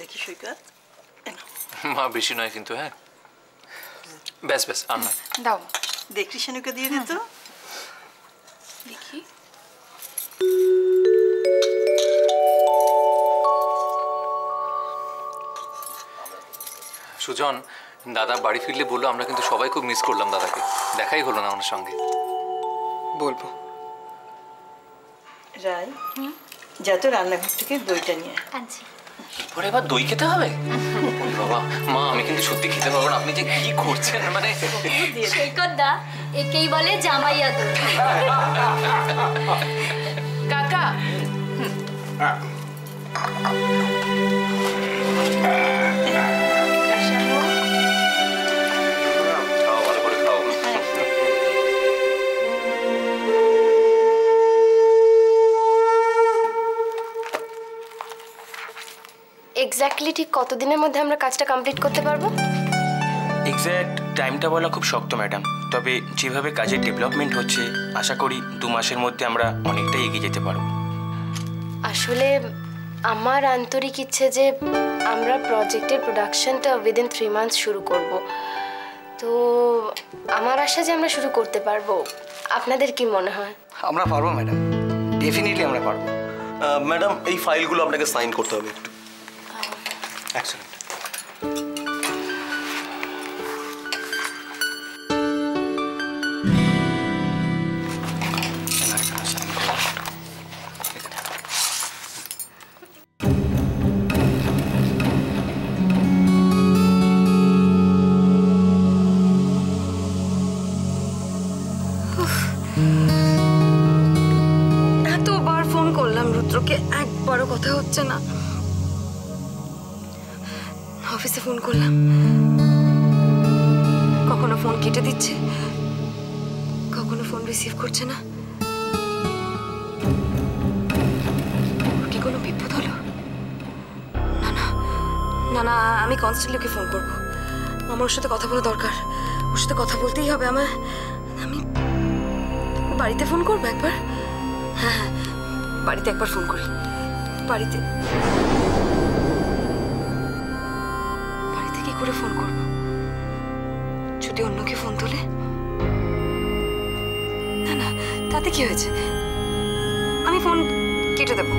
দেখি সৈকত। মা বেশি নয় কিন্তু। হ্যাঁ ব্যাস ব্যাস আর না দাও। দেখি শানুকে দিয়ে দে তো। দেখি সুজন, দাদা বাড়ি ফিরলে বললো আমরা কিন্তু সবাই খুব মিস করলাম দাদাকে, দেখাই হলো না ওনার সঙ্গে। বলবো। রাই যা তো রান্নাঘর থেকে দইটা নিয়ে আনছি। পরে এবার দই খেতে হবে? বাবা মা আমি কিন্তু সত্যি খেতে পারবো না, আপনি যে কি করছেন। মানে সৈকত দা একেই বলে জামাইয়া দই। কাকা ভালো করে খাও। এক্স্যাক্টলি ঠিক কতদিনের মধ্যে আমরা কাজটা কমপ্লিট করতে পারবো? এক্স্যাক্ট টাইমটা বলা খুব শক্ত ম্যাডাম, তবে যেভাবে কাজের ডেভেলপমেন্ট হচ্ছে আশা করি 2 মাসের মধ্যে আমরা অনেকটাই এগিয়ে যেতে পারবো। আসলে আমার আন্তরিক ইচ্ছে যে আমরা প্রজেক্টের প্রোডাকশনটা উইদিন 3 মান্থস শুরু করব। তো আমার আশা যে আমরা শুরু করতে পারবো। আপনাদের কি মনে হয়? আমরা পারবো ম্যাডাম, ডেফিনেটলি আমরা পারবো। ম্যাডাম এই ফাইলগুলো আপনাকে সাইন করতে হবে একটু। এক্সেলেন্ট। এতবার ফোন করলাম রুদ্রকে, একবারও কথা হচ্ছে না। অফিসে ফোন করলাম, কখনো ফোন কেটে দিচ্ছে, কখনো ফোন রিসিভ করছে না। ওর কি কোনো বিপদ হলো? না না না না, আমি কনস্ট্যান্টলি ওকে ফোন করবো। আমার ওর সাথে কথা বলা দরকার, ওর সাথে কথা বলতেই হবে আমার। আমি বাড়িতে ফোন করবো একবার। হ্যাঁ হ্যাঁ, বাড়িতে একবার ফোন করি। বাড়িতে কি করে ফোন করব? যদি অন্যকে ফোন তোলে? না না, তাতে কি হয়েছে? আমি ফোন কেটে দেবো।